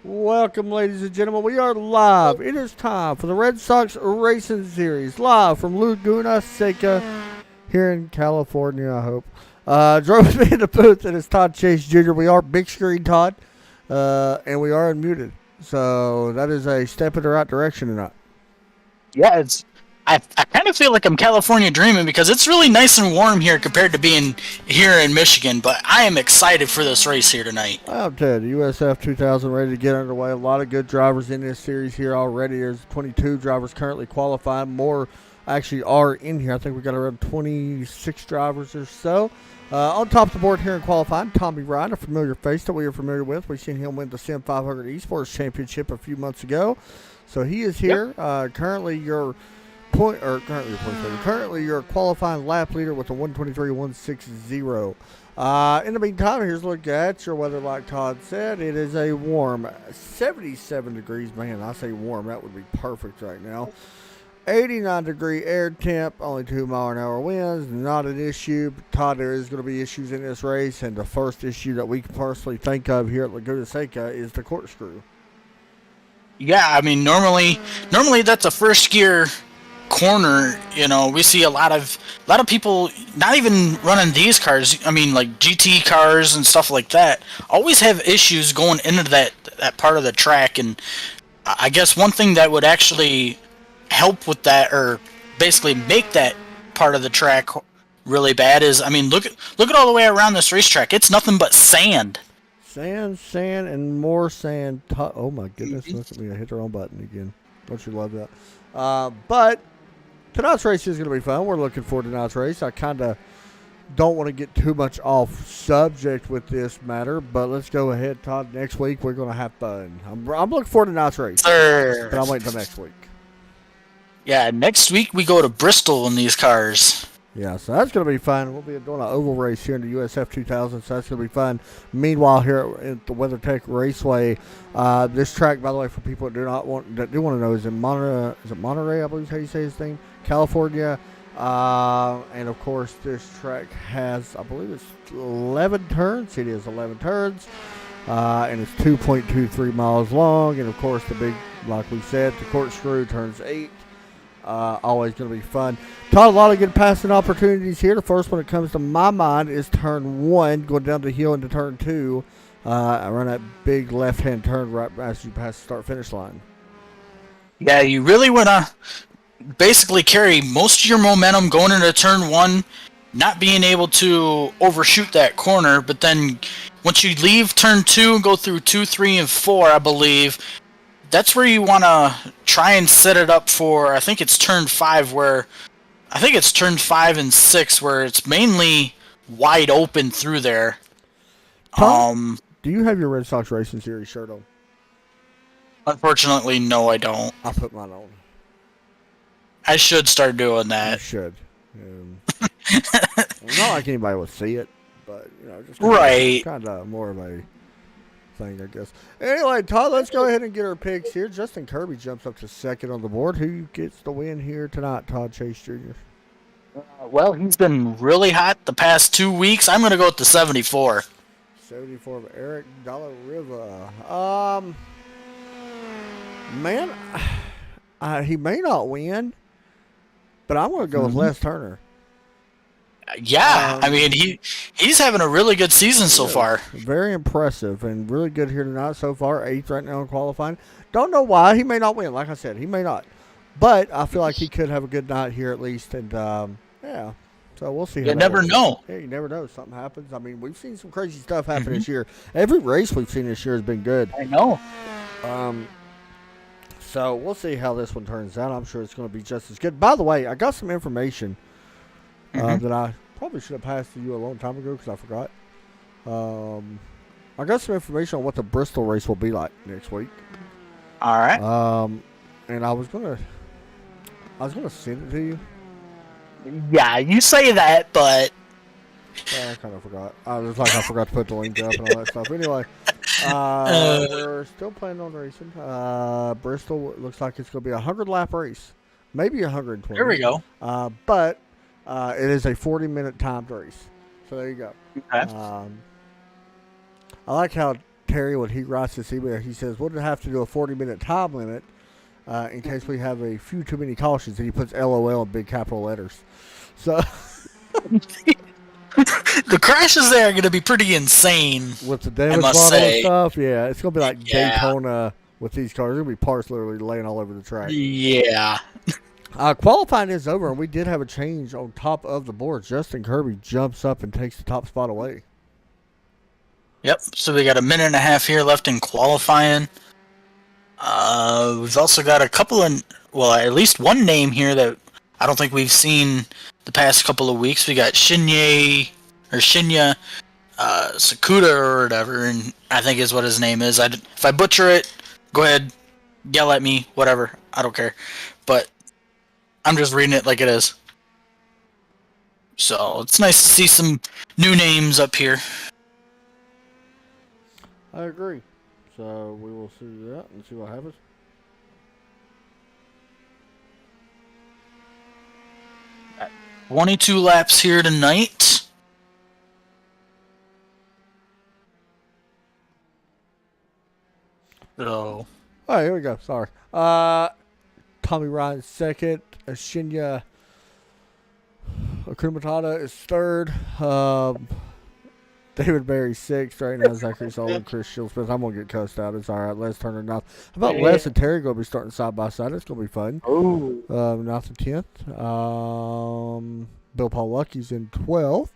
Welcome, ladies and gentlemen. We are live. It is time for the Red Sox Racing Series, live from Laguna, Seca, here in California, I hope. Drove me in the booth, and it's Todd Chase Jr. We are big screen Todd, and we are unmuted. So that is a step in the right direction or not. Yeah, I kind of feel like I'm California dreaming because it's really nice and warm here compared to being here in Michigan. But I am excited for this race here tonight. I'm Ted, USF 2000 ready to get underway. A lot of good drivers in this series here already. There's 22 drivers currently qualified. More actually are in here. I think we got around 26 drivers or so. On top of the board here in qualifying, Tommy Ryan, a familiar face that we are familiar with. We've seen him win the Sim 500 Esports Championship a few months ago. So he is here. Yep. Currently your qualifying lap leader with a 123.160. In the meantime, here's a look at your weather. Like Todd said, it is a warm 77 degrees. Man, I say warm. That would be perfect right now. 89-degree air temp, only 2-mile-an-hour winds, not an issue. But Todd, there is going to be issues in this race, and the first issue that we can personally think of here at Laguna Seca is the corkscrew. Yeah, I mean normally that's a first gear corner. You know, we see a lot of people not even running these cars. I mean, like GT cars and stuff like that always have issues going into that part of the track. And I guess one thing that would actually help with that, or basically make that part of the track really bad, is, I mean, look at all the way around this racetrack. It's nothing but sand. Sand, and more sand. Oh my goodness! Look at me! I hit the wrong button again. Don't you love that? But tonight's race is going to be fun. We're looking forward to tonight's race. I kind of don't want to get too much off subject with this matter, but let's go ahead, Todd. Next week we're going to have fun. I'm looking forward to tonight's race. Sir. But I'm waiting until next week. Yeah, next week we go to Bristol in these cars. Yeah, so that's going to be fun. We'll be doing an oval race here in the USF 2000, so that's going to be fun. Meanwhile, here at the Weathertech Raceway, this track, by the way, for people that do want to know, is in Monterey, I believe is how you say his name, California. And of course, this track has, I believe it's 11 turns. It is 11 turns, and it's 2.23 miles long. And of course, the big, like we said, the corkscrew turns 8. Always going to be fun. Todd, a lot of good passing opportunities here. The first one that comes to my mind is turn 1, going down the hill into turn 2. Around that big left-hand turn right as you pass the start-finish line. Yeah, you really want to basically carry most of your momentum going into turn 1, not being able to overshoot that corner, but then once you leave turn 2 and go through 2, 3, and 4, I believe, that's where you want to try and set it up for, I think it's turn 5 and 6 where it's mainly wide open through there. Tom, do you have your Red Sox Racing Series shirt on? Unfortunately, no, I don't. I'll put mine on. I should start doing that. You should. Not like anybody would see it, but, you know, just kind of more of a thing, I guess. Anyway, Todd, let's go ahead and get our picks here. Justin Kirby jumps up to second on the board. Who gets the win here tonight, Todd Chase Jr.? Well, he's been really hot the past 2 weeks. I'm going to go with the 74. 74 of Eric Dalla Riva. Man, he may not win, but I'm going to go with Les Turner. Yeah, I mean, he's having a really good season so far. Very impressive and really good here tonight so far. 8th right now in qualifying. Don't know why. He may not win. Like I said, he may not. But I feel like he could have a good night here at least. And, yeah, so we'll see. You never know. Yeah, you never know. Something happens. I mean, we've seen some crazy stuff happen this year. Every race we've seen this year has been good. I know. So we'll see how this one turns out. I'm sure it's going to be just as good. By the way, I got some information that I probably should have passed to you a long time ago because I forgot. I got some information on what the Bristol race will be like next week. All right. And I was gonna send it to you. Yeah, you say that, but I kind of forgot. I forgot to put the link up and all that stuff. Anyway, we're still planning on racing. Bristol looks like it's going to be a 100-lap race, maybe 120. There we go. But it is a 40-minute timed race. So there you go. Okay. I like how Terry, when he writes this email, he says, we'll have to do a 40-minute time limit in case we have a few too many cautions. And he puts LOL in big capital letters. So the crashes there are going to be pretty insane. with the damage model and stuff, yeah, it's going to be like Daytona with these cars. There's going to be parts literally laying all over the track. Yeah. Qualifying is over, and we did have a change on top of the board. Justin Kirby jumps up and takes the top spot away. Yep, so we got a minute and a half here left in qualifying. We've also got a couple of, well, at least one name here that I don't think we've seen the past couple of weeks. We got Shinya Sakuda or whatever, and I think is what his name is. If I butcher it, go ahead, yell at me, whatever. I don't care. But I'm just reading it like it is. So it's nice to see some new names up here. I agree. So we will see that and see what happens. At 22 laps here tonight. So. All right, here we go. Sorry. Tommy Ryan second. Shinya Akumatada is third. David Berry sixth right now. Zachary Sullivan, Chris Shieldsmith. I'm going to get cussed out. It's all right. Les Turner ninth. How about Les and Terry going to be starting side by side? It's going to be fun. Oh. 9th and 10th. Bill Paul Lucky's in 12th.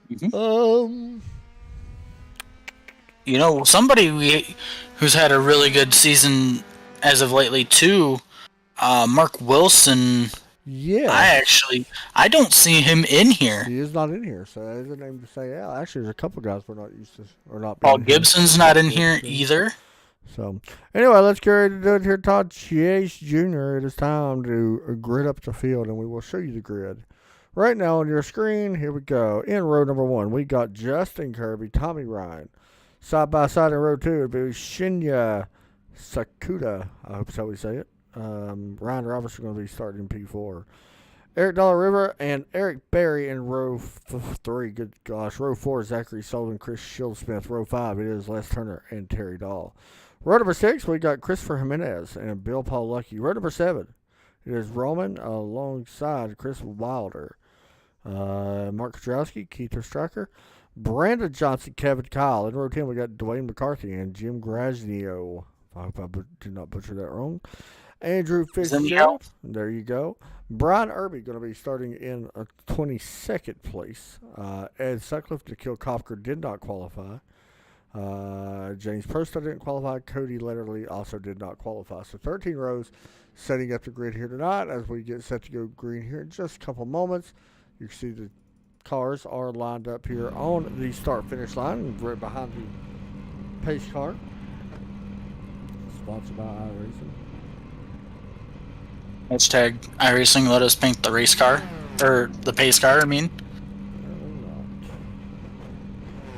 Mm-hmm. You know, somebody who's had a really good season as of lately, too, Mark Wilson. Yeah. I don't see him in here. He is not in here, so there's a name to say. Yeah, actually, there's a couple guys we're not used to, or not. Paul Gibson's not in here either. So, anyway, let's get ready to do it here. Todd Chase Jr., it is time to grid up the field, and we will show you the grid. Right now on your screen, here we go. In row number 1, we got Justin Kirby, Tommy Ryan. Side by side in row 2, it would be Shinya Sakuda. I hope that's how we say it. Ryan Robertson going to be starting in P4. Eric Dollar River and Eric Berry in row 3. Good gosh. Row 4, Zachary Sullivan, Chris Shieldsmith. Row 5, it is Les Turner and Terry Dahl. Row number 6, we got Christopher Jimenez and Bill Paul Lucky. Row number 7, it is Roman alongside Chris Wilder. Mark Kudrowski, Keith Striker. Brandon Johnson, Kevin Kyle. In row 10, we got Dwayne McCarthy and Jim Graznio. I hope I did not butcher that wrong. Andrew Fitzgerald. There you go. Brian Irby going to be starting in 22nd place. Ed Sutcliffe, Nikhil Kopker did not qualify. James Prosto didn't qualify. Cody Letterly also did not qualify. So 13 rows setting up the grid here tonight as we get set to go green here in just a couple moments. You can see the cars are lined up here on the start-finish line right behind the pace car. Sponsored by iRacing. Hashtag iRacing, let us paint the race car. Or the pace car, I mean.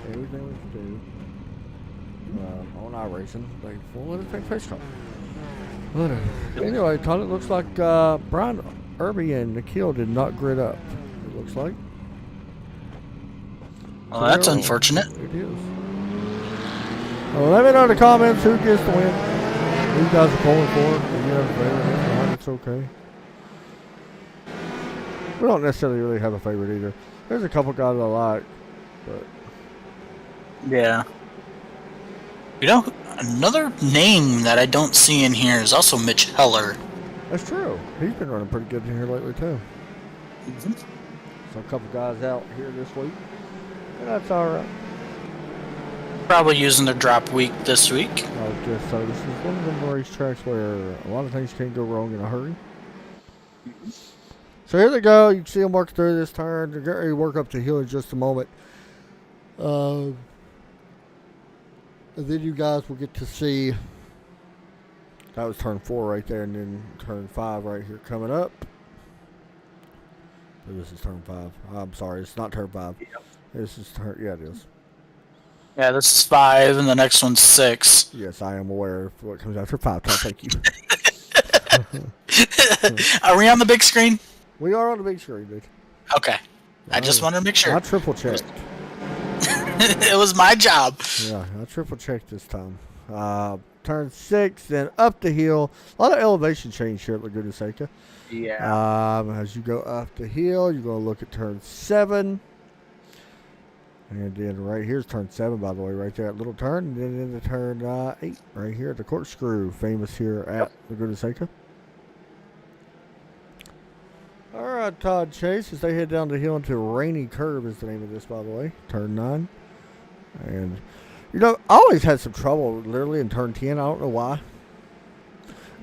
Everything we can do on iRacing, they won't let us paint the pace car. Whatever. Anyway, Todd, it looks like Brian Irby and Nikhil did not grid up. It looks like. Well, that's unfortunate. It is. Well, let me know in the comments who gets the win. Who you guys are pulling for. If you have a favorite, it's okay. We don't necessarily really have a favorite either. There's a couple guys I like, but yeah. You know, another name that I don't see in here is also Mitch Heller. That's true. He's been running pretty good in here lately too. Mm-hmm. So a couple guys out here this week, and that's all right. Probably using the drop week this week. I guess so. This is one of them racetracks where a lot of things can go wrong in a hurry. So here they go. You can see them work through this turn. They're getting ready to work up the hill in just a moment. And then you guys will get to see. That was turn 4 right there, and then turn 5 right here coming up. So this is turn 5. I'm sorry, it's not turn 5. Yep. This is turn. Yeah, it is. Yeah, this is 5, and the next one's 6. Yes, I am aware of what comes after 5. Thank you. Are we on the big screen? We are on the big screen, dude. Okay. I just wanted to make sure. I triple checked. It was my job. Yeah, I triple checked this time. Turn 6, then up the hill. A lot of elevation change here at Laguna Seca. Yeah. As you go up the hill, you're going to look at turn 7. And then right here's turn 7, by the way, right there, that little turn. And then into turn 8, right here at the corkscrew, famous here at Laguna Seca. All right, Todd Chase, as they head down the hill into Rainy Curve is the name of this, by the way, turn 9. And, you know, I always had some trouble literally in turn 10. I don't know why.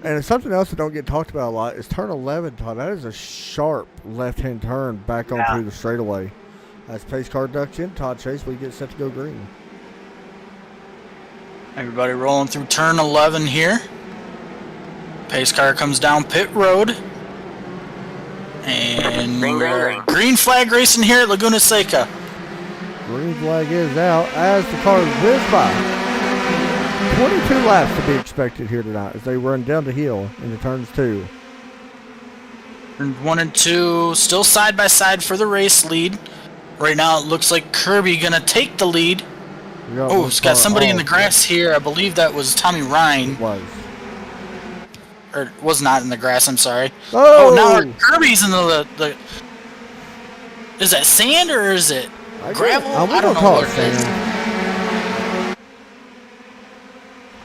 And it's something else that don't get talked about a lot is turn 11, Todd. That is a sharp left-hand turn back onto the straightaway. As pace car ducks in, Todd Chase, we get set to go green. Everybody rolling through turn 11 here. Pace car comes down pit road. And green flag racing here at Laguna Seca. Green flag is out as the cars whiz by. 22 laps to be expected here tonight as they run down the hill into turns 2. Turns 1 and 2 still side by side for the race lead. Right now, it looks like Kirby gonna take the lead. Oh, it's got somebody in the grass here. I believe that was Tommy Ryan. It was. Or was not in the grass. I'm sorry. Oh, now Kirby's in the. Is that sand or is it gravel? I don't know what it is.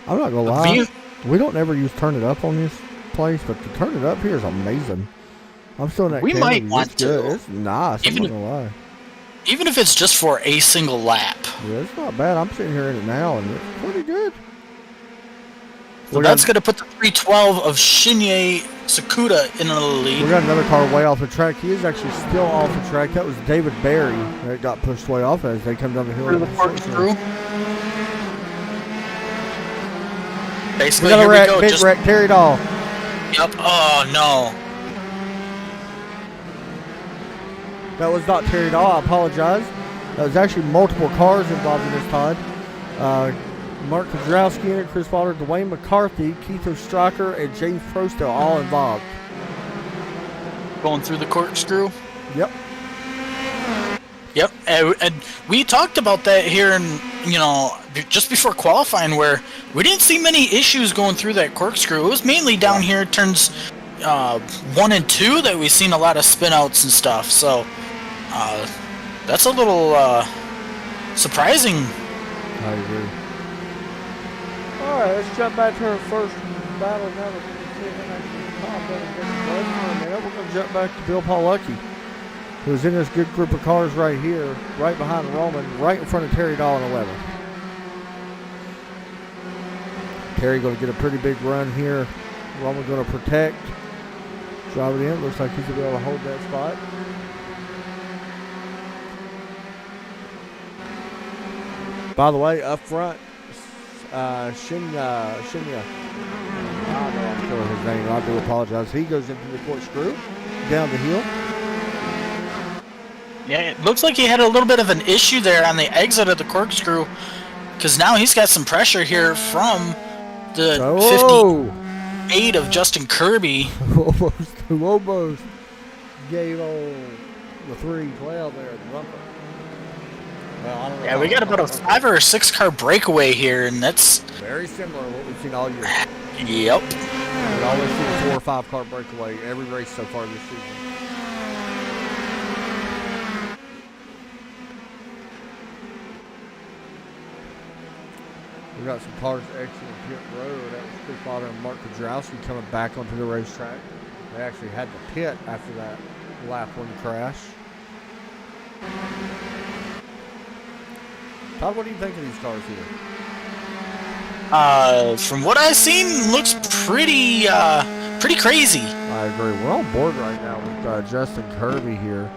I'm not gonna lie. We don't ever use turn it up on this place, but to turn it up here is amazing. I'm still in that. We might want to. It's nice. I'm not gonna lie. Even if it's just for a single lap. Yeah, it's not bad. I'm sitting here in it now, and it's pretty good. So that's going to put the 312 of Shinya Sakuda in the lead. We got another car way off the track. He is actually still off the track. That was David Barry that got pushed way off as they come down the hill. Through the corkscrew. Basically, we got a wreck, here we go. big wreck, Terry Dahl. Yep. Oh, no. That was not Terry Dahl. I apologize. That was actually multiple cars involved in this, Todd. Mark Kudrowski in it, Chris Potter, Dwayne McCarthy, Keith Stryker, and James Prosto all involved. Going through the corkscrew? Yep. Yep. And we talked about that here in, just before qualifying where we didn't see many issues going through that corkscrew. It was mainly down here turns 1 and 2 that we've seen a lot of spin outs and stuff. So that's a little surprising. I agree. All right, let's jump back to our first battle now. We're going to jump back to Bill Pawlucki, who's in this good group of cars right here, right behind Roman, right in front of Terry Dahl in 11. Terry going to get a pretty big run here. Roman going to protect. Drive it in. Looks like he's going to be able to hold that spot. By the way, up front, Shinya, I don't know I'm killing his name. I do apologize. He goes into the corkscrew, down the hill. Yeah, it looks like he had a little bit of an issue there on the exit of the corkscrew, because now he's got some pressure here from the 58 of Justin Kirby. Almost gave on the 312 there at the bumper. Well, I don't know. Yeah, we got about a 5 or 6 car breakaway here, and that's very similar to what we've seen all year. Yep. We always see a 4 or 5 car breakaway every race so far this season. We got some cars exiting pit road. That was Chris Potter and Mark Kudrowski coming back onto the racetrack. They actually had to pit after that lap 1 crash. Todd, what do you think of these cars here? From what I've seen, looks pretty crazy. I agree. We're on board right now with Justin Kirby here.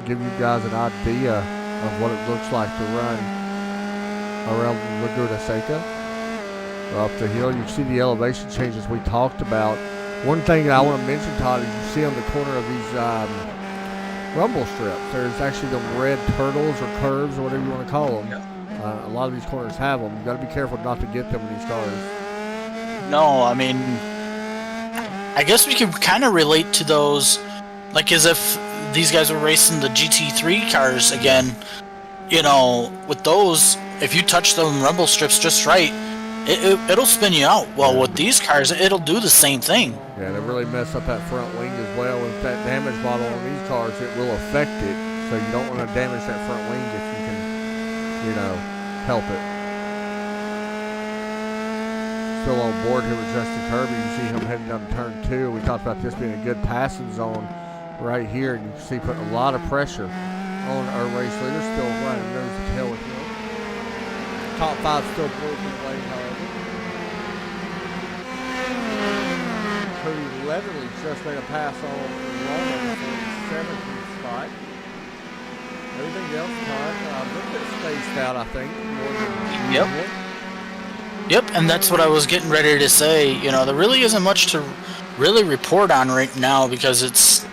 Give you guys an idea of what it looks like to run around Laguna Seca. Up the hill, you see the elevation changes we talked about. One thing that I want to mention, Todd, is you see on the corner of these rumble strips, there's actually the red turtles or curves or whatever you want to call them. Yep. A lot of these corners have them. You got to be careful not to get them in these cars. No, I mean, I guess we could kind of relate to those, like as if these guys were racing the GT3 cars again, you know, with those, if you touch them rumble strips just right, it'll spin you out. Well, with these cars, it'll do the same thing. Yeah, they really mess up that front wing as well. With that damage model on these cars, it will affect it. So you don't want to damage that front wing if you can, you know, help it. Still on board here with Justin Kirby. You see him heading down turn 2. We talked about this being a good passing zone right here. And you can see putting a lot of pressure on our race leader. Still running nose to tail with him. Top 5 still broken away, however. Cody Leatherly just made a pass on Laguna for the 17th spot. Everything else, Todd, a little bit spaced out, I think. More than usual. Yep, and that's what I was getting ready to say. You know, there really isn't much to really report on right now because it's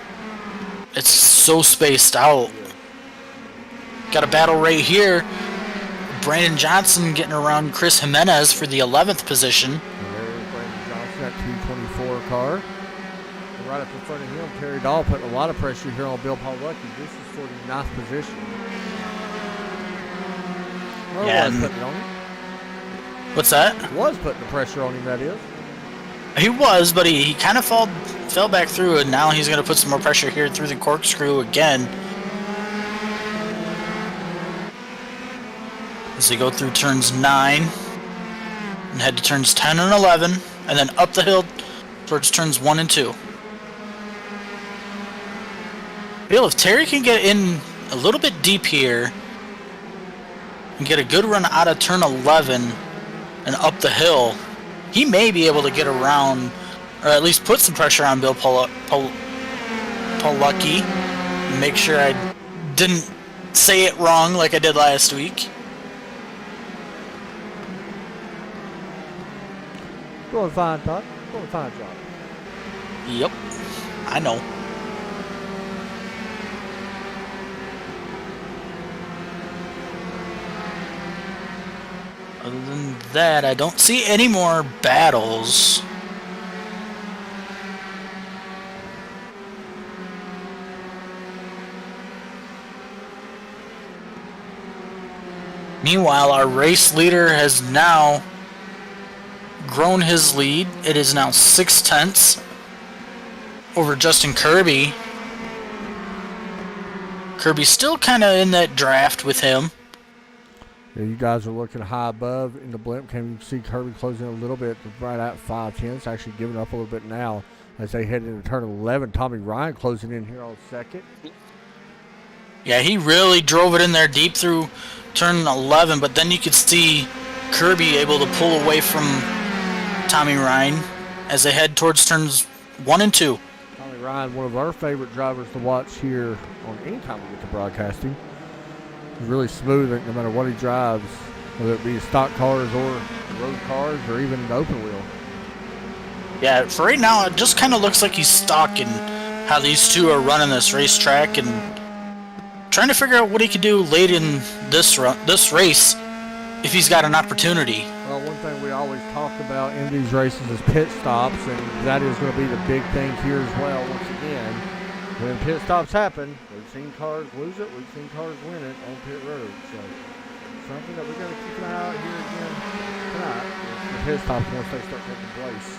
so spaced out. Got a battle right here. Brandon Johnson getting around Chris Jimenez for the 11th position. And there is Brandon Johnson, that 224 car. And right up in front of him, Terry Dahl putting a lot of pressure here on Bill Pawlucki. This is for the 9th position. Well, yeah, was putting it on him. What's that? Was putting the pressure on him, that is. He was, but he kind of fell back through, and now he's going to put some more pressure here through the corkscrew again. As they go through turns 9 and head to turns 10 and 11, and then up the hill towards turns 1 and 2. Bill, if Terry can get in a little bit deep here and get a good run out of turn 11 and up the hill, he may be able to get around, or at least put some pressure on Bill Pawlucki. Make sure I didn't say it wrong like I did last week. Doing fine, Todd. Doing fine, John. Yep, I know. Other than that, I don't see any more battles. Meanwhile, our race leader has now grown his lead. It is now 6/10 over Justin Kirby. Kirby's still kind of in that draft with him. Yeah, you guys are looking high above in the blimp cam. You can see Kirby closing a little bit right at 5/10. It's actually giving up a little bit now as they head into turn 11. Tommy Ryan closing in here on second. Yeah, he really drove it in there deep through turn 11, but then you could see Kirby able to pull away from Tommy Ryan as they head towards turns 1 and 2. Tommy Ryan, one of our favorite drivers to watch here on any time we get to broadcasting. He's really smooth no matter what he drives, whether it be stock cars or road cars or even the open wheel. Yeah, for right now, it just kind of looks like he's stuck in how these two are running this racetrack and trying to figure out what he could do late in this race if he's got an opportunity. Well, one thing we always talk about in these races is pit stops, and that is going to be the big thing here as well. Once again, when pit stops happen, we've seen cars lose it, we've seen cars win it on pit road. So something that we're going to keep an eye out here again tonight. The pit stops once they start taking place.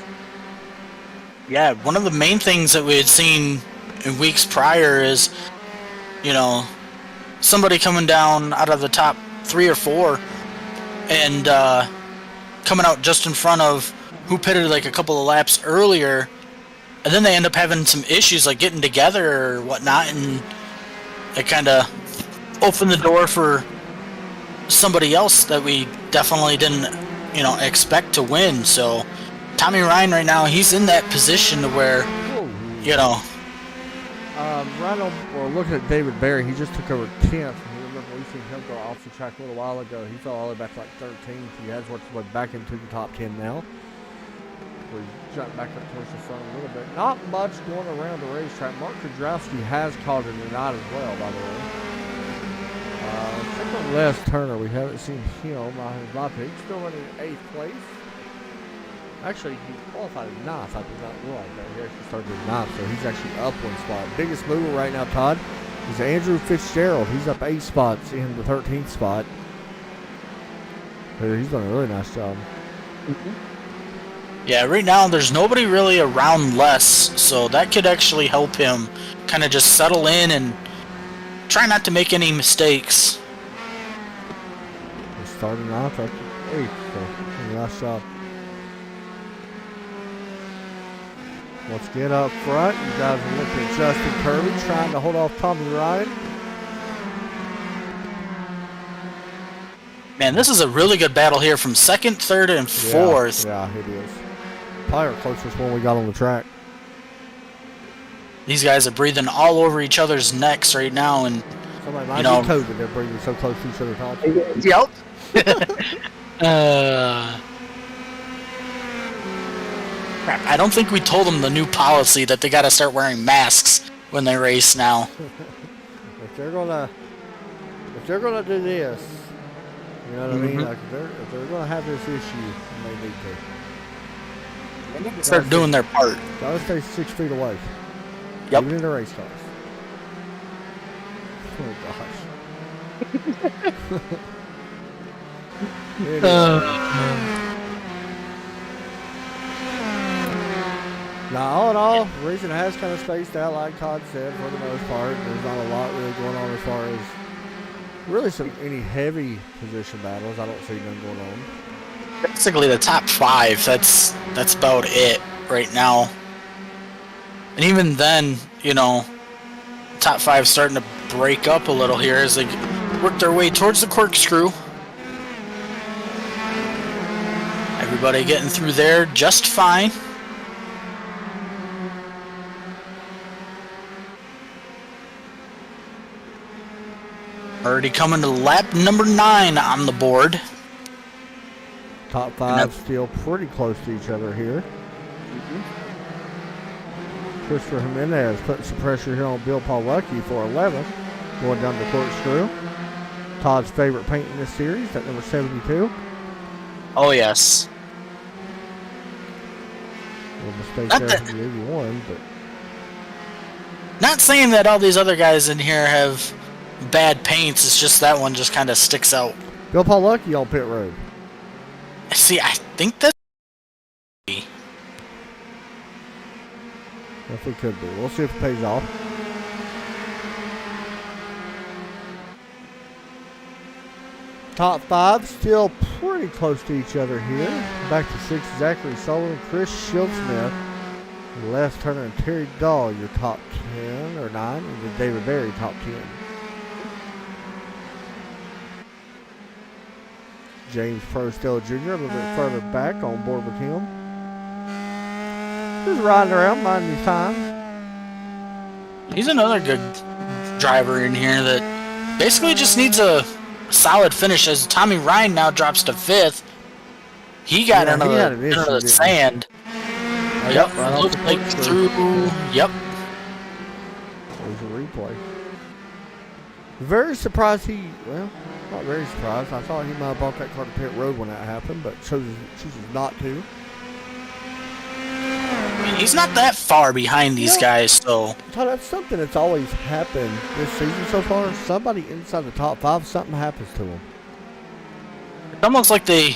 Yeah, one of the main things that we had seen in weeks prior is, you know, somebody coming down out of the top 3 or 4 and coming out just in front of who pitted like a couple of laps earlier, and then they end up having some issues like getting together or whatnot, and it kind of opened the door for somebody else that we definitely didn't, you know, expect to win. So Tommy Ryan right now, he's in that position to where, you know. Right on, well, looking at David Berry, he just took over 10th. We seen him go off the track a little while ago. He fell all the way back to like 13th. He has worked his way back into the top 10 now. We jumped back up towards the front a little bit. Not much going around the racetrack. Mark Kudrowski has caught it tonight as well, by the way. Check on Les Turner. We haven't seen him. His my pick. Still running 8th place. Actually, he qualified in 9th. I did not realize that. He actually started in 9th, so he's actually up one spot. Biggest mover right now, Todd, is Andrew Fitzgerald. He's up 8 spots in the 13th spot. He's done a really nice job. Yeah, right now there's nobody really around Les, so that could actually help him kind of just settle in and try not to make any mistakes. He's starting off at 8th, so nice job. Let's get up front. You guys are looking at Justin Kirby trying to hold off Tommy Ryan. Man, this is a really good battle here from 2nd, 3rd, and 4th. Yeah, it is. Probably our closest one we got on the track. These guys are breathing all over each other's necks right now, and somebody might be COVID. They're breathing so close to each other. Yep. Crap, I don't think we told them the new policy that they got to start wearing masks when they race now. If they're gonna do this, you know what I mean? Like if they're gonna have this issue, they need to start doing their part. Gotta stay 6 feet away. Yep. Even in the race cars. Oh gosh. Now, all in all, racing has kind of spaced out, like Todd said, for the most part. There's not a lot really going on as far as really any heavy position battles. I don't see none going on. Basically, the top 5. That's about it right now. And even then, top 5 starting to break up a little here as they work their way towards the corkscrew. Everybody getting through there just fine. Already coming to lap number 9 on the board. Top 5 still pretty close to each other here. Christopher Jimenez putting some pressure here on Bill Pawlucki for 11th, going down the corkscrew. Todd's favorite paint in this series, that number 72. Oh, yes. A little mistake there for the 81, but not saying that all these other guys in here have bad paints, it's just that one just kind of sticks out. Bill Pawlucki on pit road. See, I think that's if it could be. We'll see if it pays off. Top 5 still pretty close to each other here. Back to 6, Zachary Sullivan, Chris Schildsmith, Les Turner, and Terry Dahl, your top 10 or 9, and then David Berry, top 10. James Prostell Jr. a little bit further back on board with him. Just riding around, minding his time. He's another good driver in here that basically just needs a solid finish as Tommy Ryan now drops to 5th. He got into the sand. Yep, looks like through. Yep. There's a replay. Very surprised not very surprised. I thought he might have bought that car to pit road when that happened, but chooses not to. He's not that far behind these guys, so. Todd, that's something that's always happened this season so far. Somebody inside the top 5, something happens to them. It's almost like they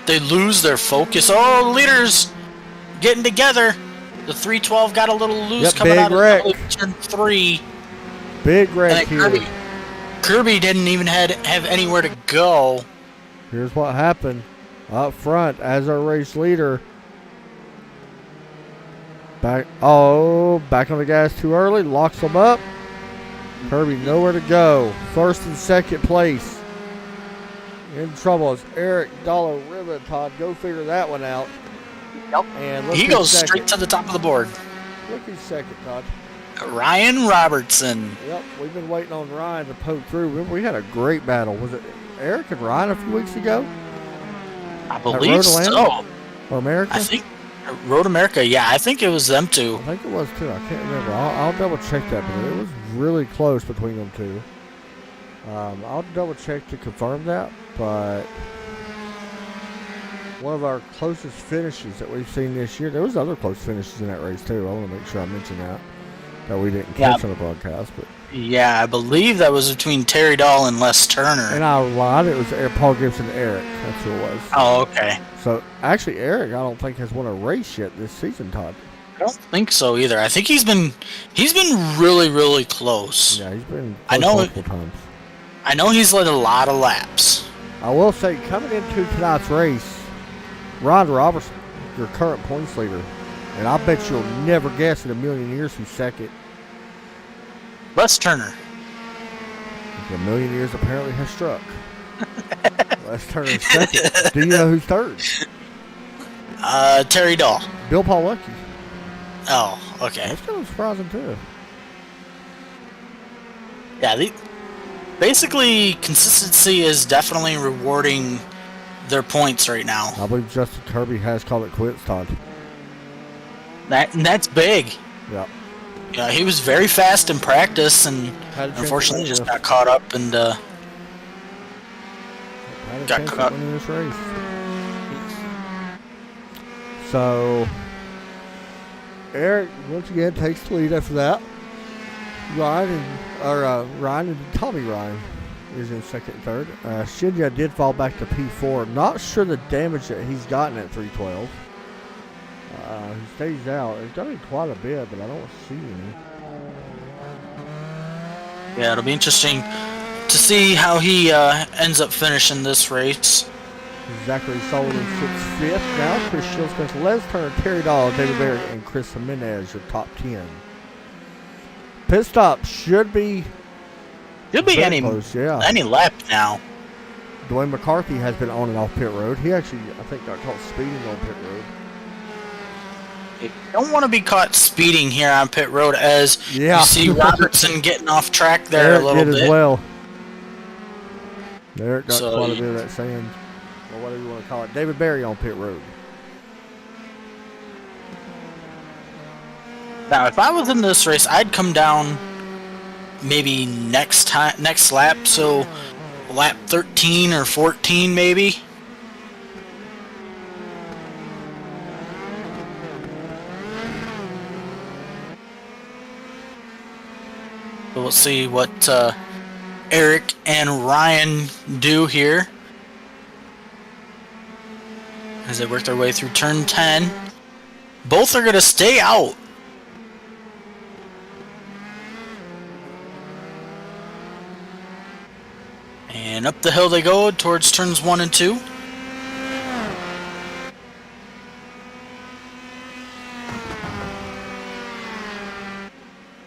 lose their focus. Oh, the leaders getting together. The 312 got a little loose coming out of turn 3. Big wreck here. Kirby didn't even have anywhere to go. Here's what happened. Up front, as our race leader. Back on the gas too early. Locks them up. Kirby nowhere to go. First and second place. In trouble is Eric Dollar Ribbon. Todd, go figure that one out. Yep. And he goes straight to the top of the board. Look who's second, Todd. Ryan Robertson. Yep, we've been waiting on Ryan to poke through. Remember, we had a great battle. Was it Eric and Ryan a few weeks ago? I believe so. Or America? I think Road America. Yeah, I think it was them two. I think it was too. I can't remember. I'll double check that, but it was really close between them two. I'll double check to confirm that, but one of our closest finishes that we've seen this year. There was other close finishes in that race too. I want to make sure I mention that we didn't catch on the broadcast, but Yeah, I believe that was between Terry Dahl and Les Turner. And I lied. It was Paul Gibson and Eric. That's who it was. Oh, okay. So, actually, Eric, I don't think has won a race yet this season, Todd. I don't think so either. I think he's been really, really close. Yeah, he's been close multiple times. I know he's led a lot of laps. I will say, coming into tonight's race, Ryan Robertson, your current points leader, and I bet you'll never guess in a million years who's second. Les Turner. A million years apparently has struck. Les Turner's second. Do you know who's third? Terry Dahl. Bill Pawlicki. Oh, okay. That's kind of surprising too. Yeah, basically consistency is definitely rewarding their points right now. I believe Justin Kirby has called it quits, Todd. That's big. Yeah. Yeah, he was very fast in practice, and unfortunately just got caught up and got caught. In this race. So Eric once again takes the lead after that. Ryan and Tommy Ryan is in second and third. Shinya did fall back to P4. Not sure the damage that he's gotten at 312. He stays out. It's done quite a bit, but I don't see any. Yeah, it'll be interesting to see how he ends up finishing this race. Zachary Sullivan sits fifth. Now Chris Shields, Les Turner, Terry Dahl, David Barrett, and Chris Jimenez, your top 10. Pit stop should be any close, yeah. Any lap now. Dwayne McCarthy has been on and off pit road. He actually, I think, got caught speeding on pit road. You don't want to be caught speeding here on pit road, as you see Robertson getting off track there Eric a little did bit. As well. Eric got quite a bit of that sand, or whatever you want to call it. David Barry on pit road. Now, if I was in this race, I'd come down maybe next lap, so lap 13 or 14 maybe. So we'll see what Eric and Ryan do here as they work their way through turn 10. Both are going to stay out. And up the hill they go towards turns 1 and 2.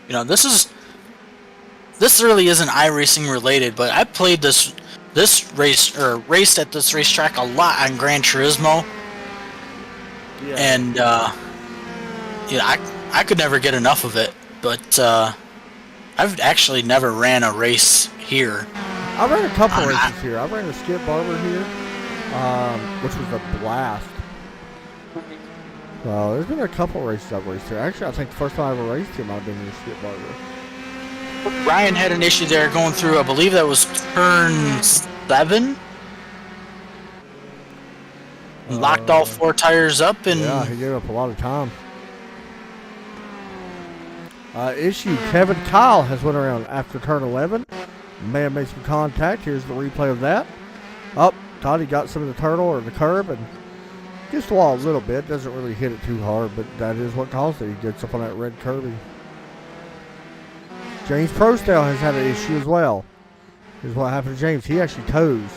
You know, this really isn't iRacing related, but I played this race, or raced at this racetrack a lot on Gran Turismo. Yeah. And you know, I could never get enough of it, but I've actually never ran a race here. I ran a couple races here. I ran a Skip Barber here, which was a blast. So there's been a couple races I've raced here. Actually, I think the first time I ever raced him, I've been in a Skip Barber. Ryan had an issue there going through, I believe that was turn 7. Locked all 4 tires up, and yeah, he gave up a lot of time. Issue Kevin Kyle has went around after turn 11. May have made some contact. Here's the replay of that. Thought he got some of the turtle or the curb and gets the wall a little bit. Doesn't really hit it too hard, but that is what caused it. He gets up on that red Kirby. James Prostell has had an issue as well. Here's what happened to James. He actually toes.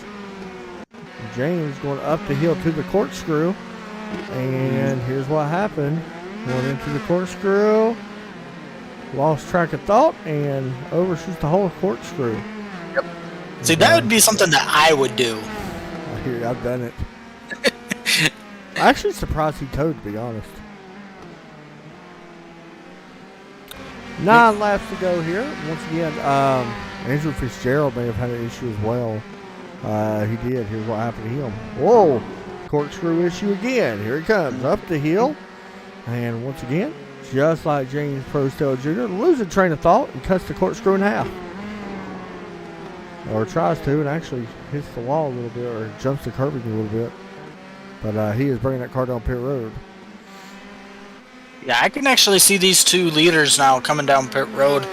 James going up the hill to the corkscrew. And here's what happened. Going into the corkscrew. Lost track of thought and overshoots the whole corkscrew. Yep. See, that would be something that I would do. I hear you. I've done it. I'm actually surprised he towed, to be honest. 9 laps to go here. Once again, Andrew Fitzgerald may have had an issue as well. He did. Here's what happened to him. Whoa! Corkscrew issue again. Here he comes. Up the hill. And once again, just like James Prostell Jr., losing train of thought and cuts the corkscrew in half. Or tries to, and actually hits the wall a little bit, or jumps the curbing a little bit. But he is bringing that car down pit road. Yeah, I can actually see these two leaders now coming down pit road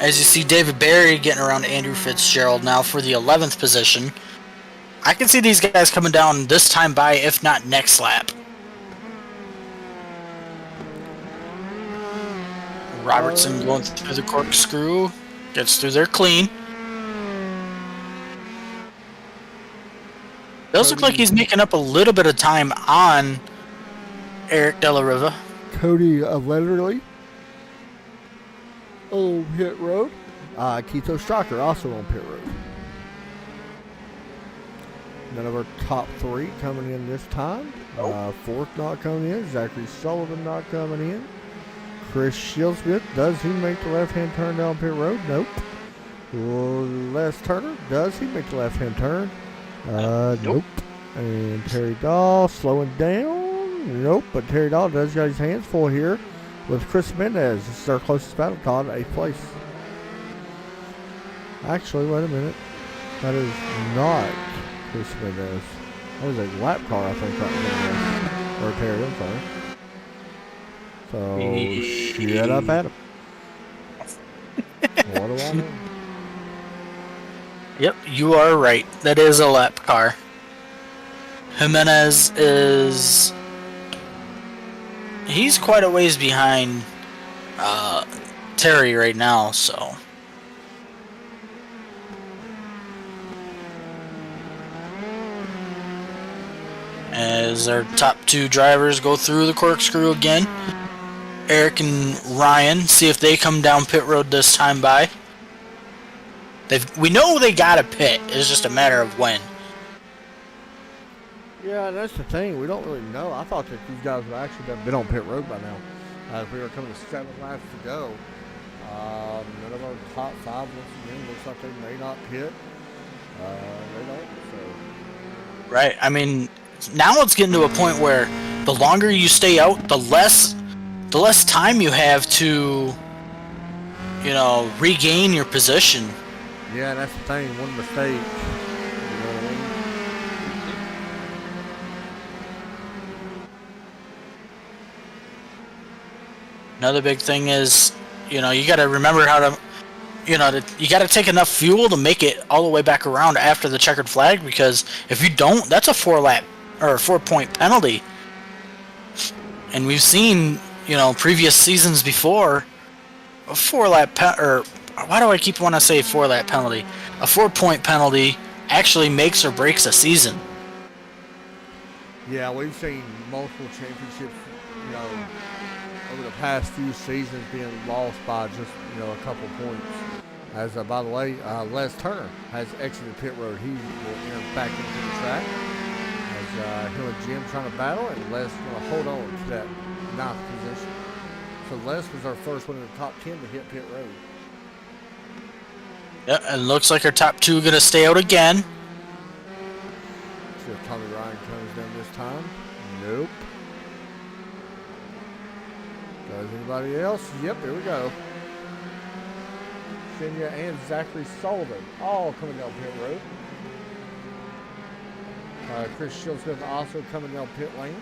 As you see David Berry getting around Andrew Fitzgerald now for the 11th position. I can see these guys coming down this time by, if not next lap. Robertson going through the corkscrew. Gets through there clean. Does look like he's making up a little bit of time on Eric De La Riva. Cody Letterly. On pit road. Keto Strocker also on pit road. None of our top three coming in this time. Fourth not coming in. Zachary Sullivan not coming in. Chris Shieldsmith, does he make the left-hand turn down pit road? Nope. Les Turner, does he make the left-hand turn? Nope. And Terry Dahl slowing down. Nope, but Terry Dahl does got his hands full here with Chris Mendez. This is our closest battle, Todd, 8th place. Actually, wait a minute. That is not Chris Mendez. That was a lap car, I think, right there. Or Terry, I'm sorry. So, shut up at him. What do I know? Yep, you are right. That is a lap car. Jimenez is... He's quite a ways behind Terry right now, so... As our top two drivers go through the corkscrew again. Eric and Ryan, see if they come down pit road this time by. We know they got a pit. It's just a matter of when. Yeah, that's the thing. We don't really know. I thought that these guys would actually have been on pit road by now. As we were coming to 7 laps to go. None of our top 5 once again looks like they may not pit. They don't. So. Right. I mean, now it's getting to a point where the longer you stay out, the less time you have to, regain your position. Yeah, that's the thing. One mistake. You know what I mean? Another big thing is, you got to remember how to, you got to take enough fuel to make it all the way back around after the checkered flag, because if you don't, that's a 4-point penalty. And we've seen, previous seasons before, a 4-lap or why do I keep wanting to say 4-lap penalty? A 4-point penalty actually makes or breaks a season. Yeah, we've seen multiple championships, over the past few seasons being lost by just, a couple points. As, by the way, Les Turner has exited pit road. He will enter back into the track. As him and Jim trying to battle, and Les going to hold on to that 9th position. So Les was our first one in the top 10 to hit pit road. Yeah, and looks like our top 2 going to stay out again. See if Tommy Ryan comes down this time. Nope. Does anybody else? Yep, here we go. Shinya and Zachary Sullivan all coming down pit road. Chris Shieldsmith also coming down pit lane.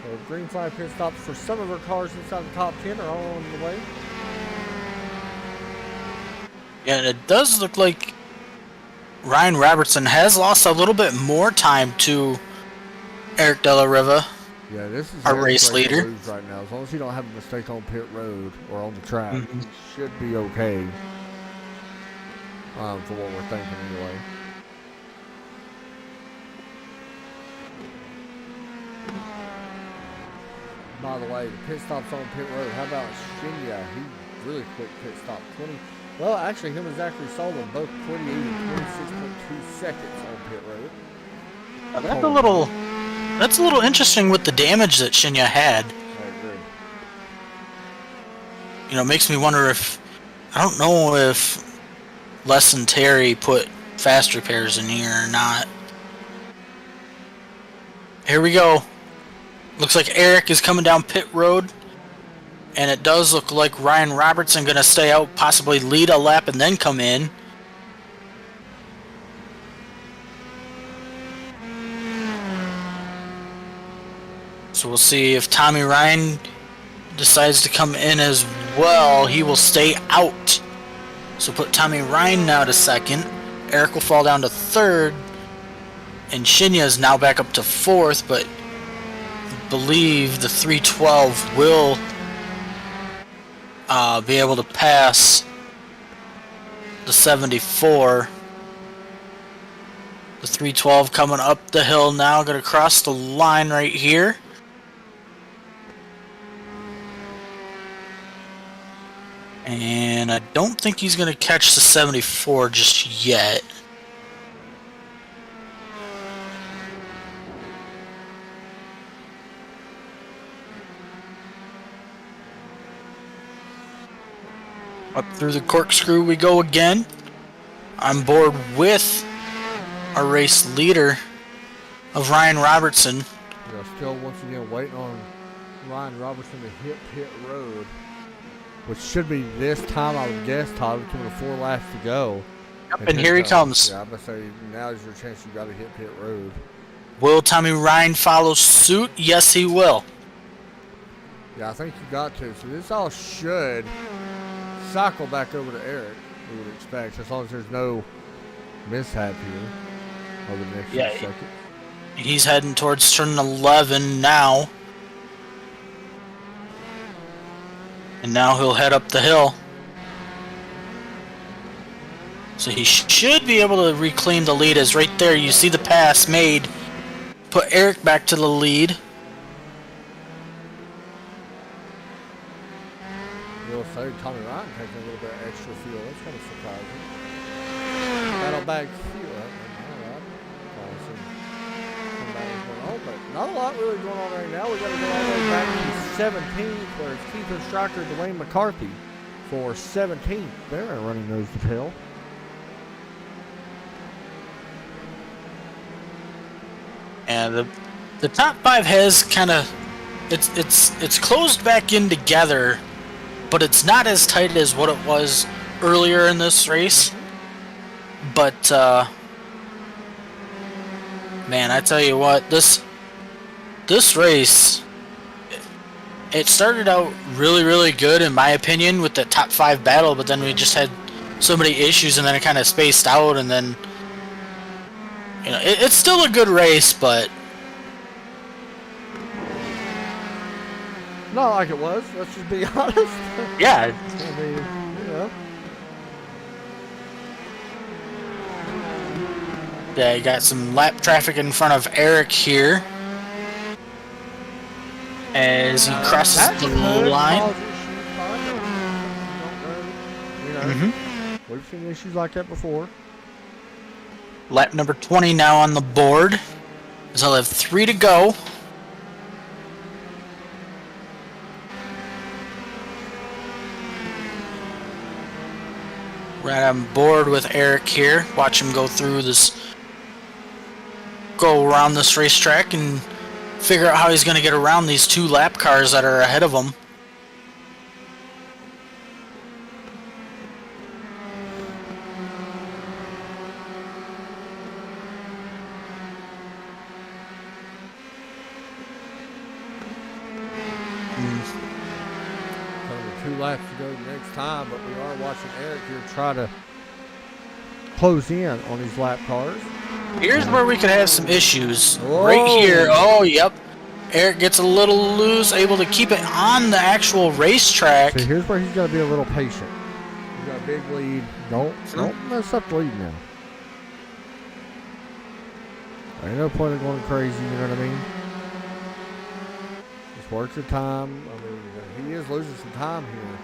So green flag pit stops for some of our cars inside the top 10 are all on the way. Yeah, and it does look like Ryan Robertson has lost a little bit more time to Eric De La Riva. Yeah, this is our race leader right now. As long as he don't have a mistake on pit road or on the track, he should be okay. For what we're thinking anyway. By the way, the pit stops on pit road. How about Shinya? He really quick pit stop. Well, actually, him and Zachary Sullivan both 28 and 26.2 seconds on pit road. That's a little interesting with the damage that Shinya had. I agree. Makes me wonder if, I don't know if Les and Terry put fast repairs in here or not. Here we go. Looks like Eric is coming down pit road. And it does look like Ryan Robertson going to stay out, possibly lead a lap and then come in. So we'll see if Tommy Ryan decides to come in as well. He will stay out. So put Tommy Ryan now to second. Eric will fall down to third. And Shinya is now back up to fourth, but I believe the 312 will be able to pass the 74. The 312 coming up the hill now, going to cross the line right here. And I don't think he's going to catch the 74 just yet. Up through the corkscrew we go again. On board with our race leader of Ryan Robertson. We're still once again waiting on Ryan Robertson to hit pit road, which should be this time, I would guess, Todd, with 4 laps to go. Yep, and here he comes. Yeah, I'm going to say now is your chance. You've got to hit pit road. Will Tommy Ryan follow suit? Yes, he will. Yeah, I think you got to. So this all should cycle back over to Eric, we would expect, as long as there's no mishap here over the next few seconds. He's heading towards turn 11 now. And now he'll head up the hill. So he should be able to reclaim the lead, as right there you see the pass made. Put Eric back to the lead. We'll say Tommy Ryan taking a little bit of extra fuel. That's kind of surprising. Saddlebag fuel. But not a lot really going on right now. We've got to go all the way back to 17th, where it's Keith Striker, Dwayne McCarthy for 17th. They're running nose to tail. And the top 5 has kind of it's closed back in together, but it's not as tight as what it was earlier in this race. But man, I tell you what, this race, it started out really good in my opinion with the top 5 battle, but then we just had so many issues, and then it kind of spaced out, and then it's still a good race, but not like it was. Let's just be honest. Yeah. I mean, Yeah, you got some lap traffic in front of Eric here as he crosses the line. We've seen issues like that before. Lap number 20 now on the board, as I'll have 3 to go. Right on board with Eric here. Watch him go through this, go around this racetrack and figure out how he's going to get around these 2 lap cars that are ahead of him. Laps to go next time, but we are watching Eric here try to close in on these lap cars. Here's where we could have some issues. Whoa. Right here. Oh, yep. Eric gets a little loose, able to keep it on the actual racetrack. So here's where he's got to be a little patient. He's got a big lead. Don't mess up the lead now. There ain't no point in going crazy, you know what I mean? Just work your time. I mean, he is losing some time here.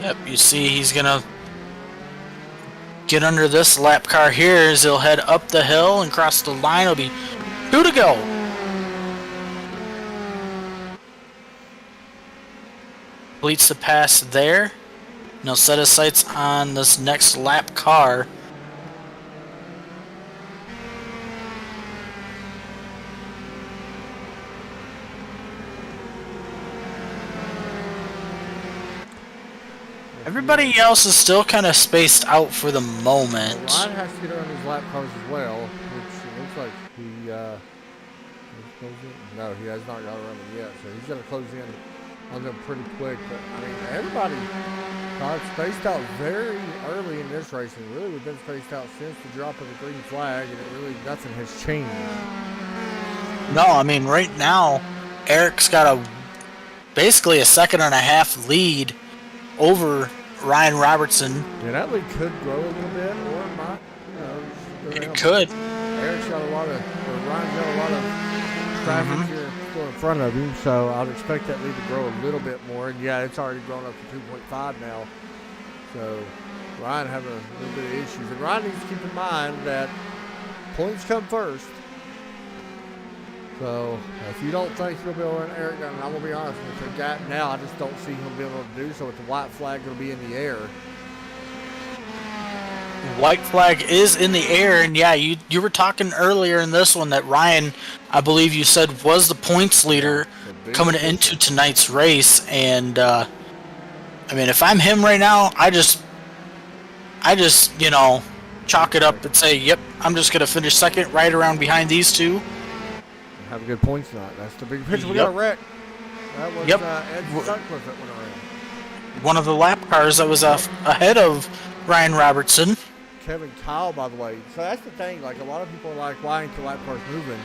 Yep, you see he's going to get under this lap car here as he'll head up the hill and cross the line. It'll be 2 to go. Completes the pass there. And he'll set his sights on this next lap car. Everybody else is still kind of spaced out for the moment. Ryan has to get around these lap cars as well, which it looks like he no, he has not got around them yet, so he's going to close in on them pretty quick. But I mean, everybody got spaced out very early in this race, and really we've been spaced out since the drop of the green flag, and it really nothing has changed. No, I mean right now, Eric's got basically a second and a half lead over Ryan Robertson. Yeah, that lead could grow a little bit, or it might. It could. Eric's got a lot of, or Ryan's got a lot of traffic here still in front of him, so I'd expect that lead to grow a little bit more. And yeah, it's already grown up to 2.5 now. So Ryan having a little bit of issues. And Ryan needs to keep in mind that points come first. So if you don't think he'll be able to run Eric, and I'm going to be honest with you, got now I just don't see him being able to do so with the white flag going to be in the air. White flag is in the air, and yeah, you were talking earlier in this one that Ryan, I believe you said, was the points leader coming into tonight's race, and I mean, if I'm him right now, I just chalk it up and say, yep, I'm just gonna finish second, right around behind these two. Have a good points tonight. That's the big picture. We got a wreck. That was Ed Sutcliffe that went around. One of the lap cars that was ahead of Ryan Robertson. Kevin Kyle, by the way. So that's the thing. Like, a lot of people are like, why ain't the lap cars moving?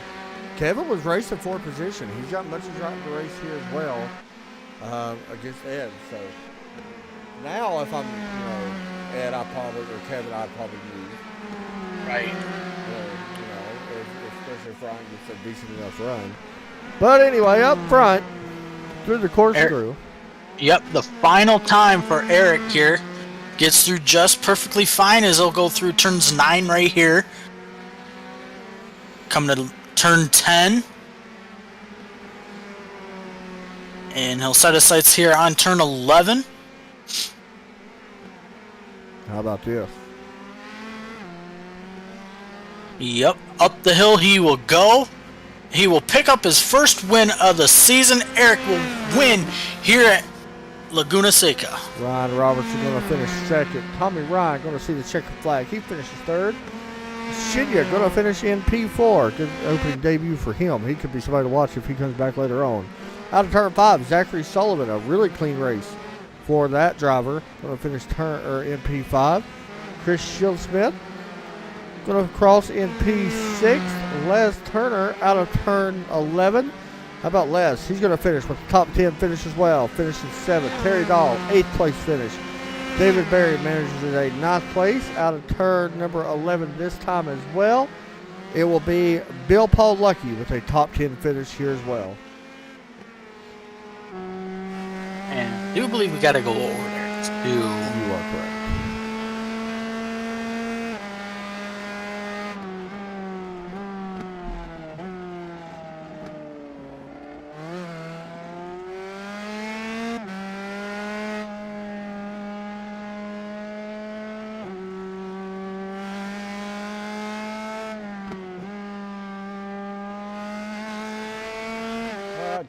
Kevin was racing for position. He's got much of right to race here as well against Ed. So now, if I'm, Ed, or Kevin, I'd probably move. Right. Especially if Ryan gets a decent enough run. But anyway, up front, through the course through. Yep, the final time for Eric here. Gets through just perfectly fine as he'll go through turns 9 right here. Coming to turn 10. And he'll set his sights here on turn 11. How about this? Yep, up the hill he will go. He will pick up his first win of the season. Eric will win here at Laguna Seca. Ryan Robertson going to finish second. Tommy Ryan going to see the checkered flag. He finishes third. Shinya going to finish in P4. Good opening debut for him. He could be somebody to watch if he comes back later on. Out of turn 5, Zachary Sullivan. A really clean race for that driver. Going to finish in P5. Chris Shieldsmith going to cross in P6. Les Turner out of turn 11. How about Les? He's going to finish with the top 10 finish as well. Finishing 7th. Terry Dahl, 8th place finish. David Berry manages at a 9th place out of turn number 11 this time as well. It will be Bill Paul Lucky with a top 10 finish here as well. And I do believe we got to go over there too. You are correct.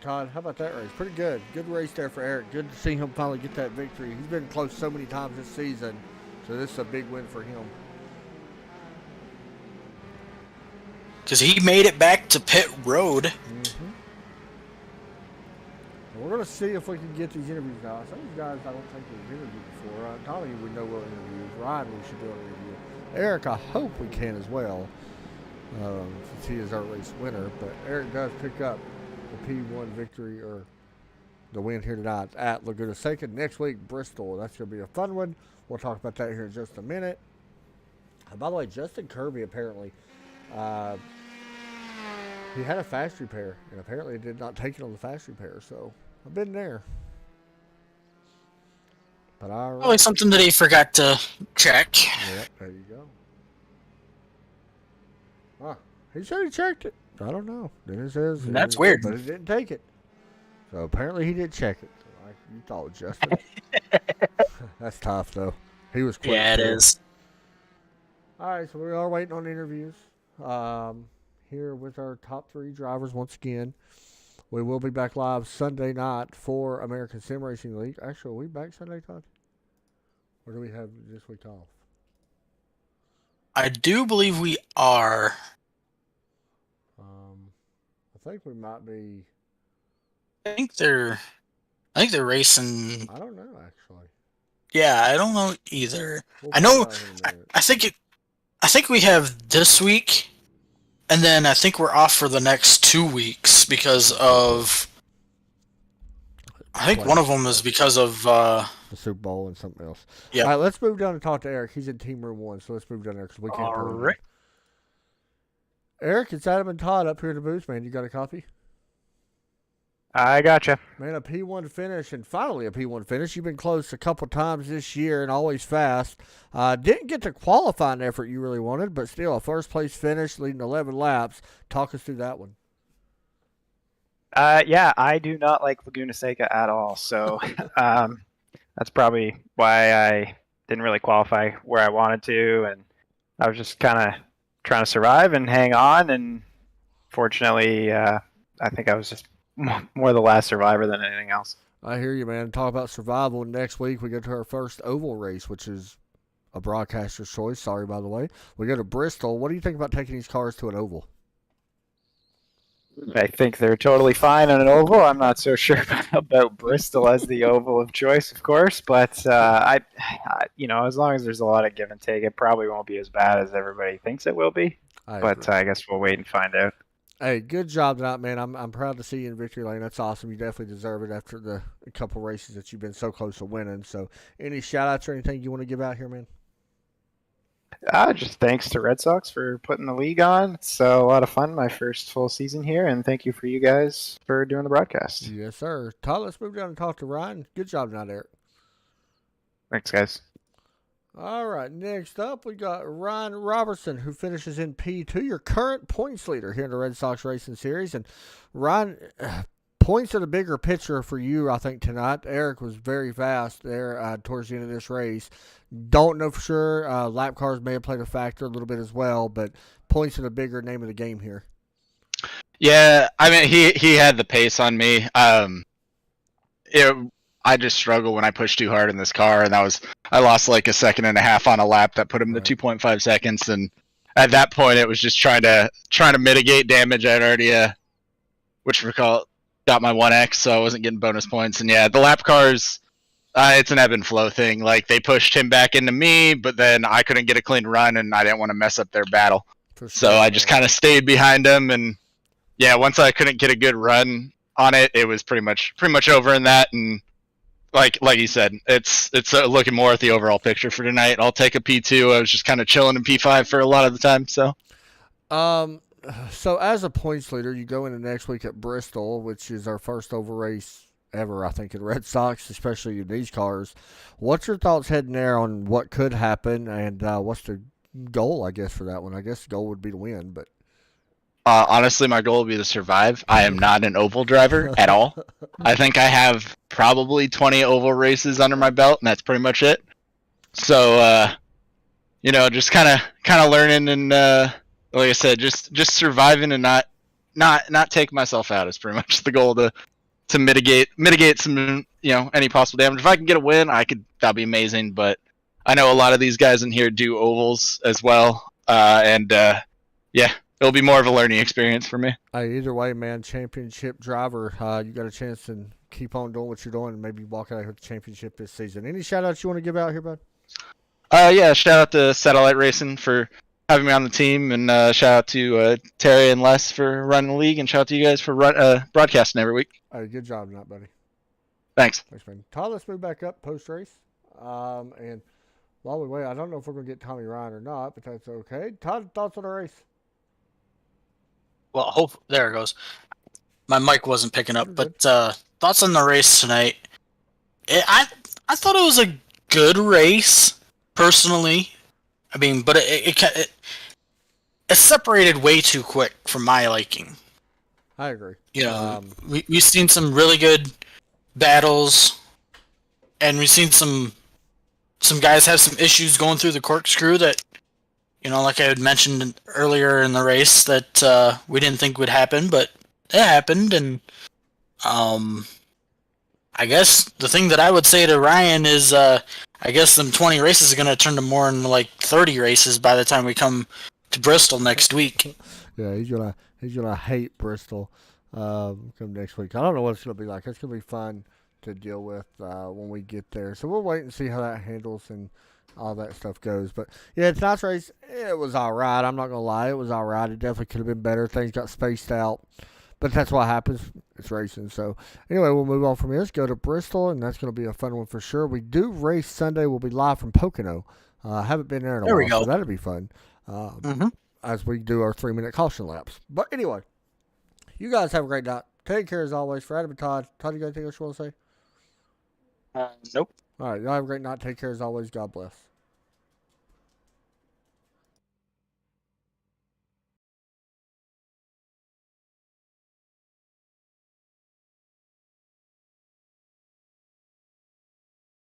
Todd, how about that race? Pretty good. Good race there for Eric. Good to see him finally get that victory. He's been close so many times this season, so this is a big win for him. Because he made it back to pit road. Mm-hmm. We're going to see if we can get these interviews now. Some of these guys I don't think we've interviewed before. Tommy, we know we'll interview. Ryan, we should be able to interview. Eric, I hope we can as well, since he is our race winner. But Eric does pick up the P1 victory or the win here tonight at Laguna Seca. Next week, Bristol. That's going to be a fun one. We'll talk about that here in just a minute. By the way, Justin Kirby apparently, he had a fast repair, and apparently did not take it on the fast repair. So I've been there. But Probably something that he forgot to check. Yep, there you go. Huh. He said he checked it. I don't know. Then it says that's weird, but it didn't take it. So apparently he did check it. So like you thought, Justin. That's tough though. He was quick. Yeah, it is. All right, so we are waiting on interviews. Here with our top 3 drivers once again. We will be back live Sunday night for American Sim Racing League. Actually, are we back Sunday, Todd? Or do we have this week off? I do believe we are. I think we might be. I I think they're racing. I don't know actually. Yeah, I don't know either. We'll I find know. out here in a minute. I think it. I think we have this week, and then I think we're off for the next 2 weeks because of. I think one of them is because of. The Super Bowl and something else. Yeah. All right, let's move down and talk to Eric. He's in Team Room 1, so let's move down there because we can't All pull him in. right. Eric, it's Adam and Todd up here in the booth, man. You got a copy? I gotcha. Man, a P1 finish, and finally a P1 finish. You've been close a couple times this year and always fast. Didn't get the qualifying effort you really wanted, but still a first-place finish leading 11 laps. Talk us through that one. Yeah, I do not like Laguna Seca at all. So that's probably why I didn't really qualify where I wanted to. And I was just kind of trying to survive and hang on. And fortunately, I think I was just more the last survivor than anything else. I hear you, man. Talk about survival. Next week, we go to our first oval race, which is a broadcaster's choice. Sorry, by the way. We go to Bristol. What do you think about taking these cars to an oval? I think they're totally fine on an oval. I'm not so sure about Bristol as the oval of choice, of course, but I, as long as there's a lot of give and take, it probably won't be as bad as everybody thinks it will be. But I guess we'll wait and find out. Hey, good job tonight, man. I'm proud to see you in victory lane. That's awesome. You definitely deserve it after the couple races that you've been so close to winning. So, any shout outs or anything you want to give out here, man? Just thanks to Red Sox for putting the league on. It's a lot of fun, my first full season here, and thank you for you guys for doing the broadcast. Yes, sir. Todd, let's move down and talk to Ryan. Good job tonight, Eric. Thanks, guys. All right, next up, we got Ryan Robertson, who finishes in P2, your current points leader here in the Red Sox Racing Series. And Ryan, points are the bigger picture for you, I think, tonight. Eric was very fast there towards the end of this race. Don't know for sure. Lap cars may have played a factor a little bit as well, but points are the bigger name of the game here. Yeah, I mean, he had the pace on me. I just struggle when I push too hard in this car, and I lost like a second and a half on a lap that put him to 2.5 seconds, and at that point it was just trying to mitigate damage. I'd already got my 1X, so I wasn't getting bonus points. And yeah, the lap cars, it's an ebb and flow thing. Like, they pushed him back into me, but then I couldn't get a clean run, and I didn't want to mess up their battle. So I just kind of stayed behind him, and yeah, once I couldn't get a good run on it, it was pretty much over in that. And like you said, it's looking more at the overall picture for tonight. I'll take a P2. I was just kind of chilling in P5 for a lot of the time. So as a points leader, you go into next week at Bristol, which is our first oval race ever, I think, in Red Sox, especially in these cars. What's your thoughts heading there on what could happen, and what's the goal, I guess, for that one? I guess the goal would be to win, but honestly, my goal would be to survive. I am not an oval driver at all. I think I have probably 20 oval races under my belt, and that's pretty much it. So, just kind of learning, and like I said, just surviving and not take myself out is pretty much the goal, to mitigate some, any possible damage. If I can get a win, that'd be amazing. But I know a lot of these guys in here do ovals as well, and yeah. It'll be more of a learning experience for me. Either way, man, championship driver, you got a chance to keep on doing what you're doing and maybe walk out here with the championship this season. Any shout-outs you want to give out here, bud? Yeah, shout out to Satellite Racing for having me on the team, and shout out to Terry and Les for running the league, and shout out to you guys for broadcasting every week. All right, good job tonight, buddy. Thanks, man. Todd, let's move back up post-race. And while we wait, I don't know if we're going to get Tommy Ryan or not, but that's okay. Todd, thoughts on the race? Well, there it goes. My mic wasn't picking up, but thoughts on the race tonight? I thought it was a good race, personally. I mean, but it separated way too quick for my liking. I agree. We've seen some really good battles, and we've seen some guys have some issues going through the corkscrew that, like I had mentioned earlier in the race, that we didn't think would happen, but it happened. And I guess the thing that I would say to Ryan is, I guess them 20 races are going to turn to more than like 30 races by the time we come to Bristol next week. Yeah, he's gonna hate Bristol come next week. I don't know what it's gonna be like. It's gonna be fun to deal with when we get there. So we'll wait and see how that handles and all that stuff goes. But yeah, tonight's race, it was all right. I'm not gonna lie, it was all right. It definitely could have been better. Things got spaced out, but that's what happens. It's racing. So anyway, we'll move on from here. Let's go to Bristol, and that's gonna be a fun one for sure. We do race Sunday. We'll be live from Pocono. Haven't been there in a There while, we go. so that'll be fun. As we do our 3-minute caution laps. But anyway, you guys have a great night. Take care as always. For Adam and Todd. Todd, you got anything else you want to say? Nope. All right, y'all have a great night. Take care as always. God bless.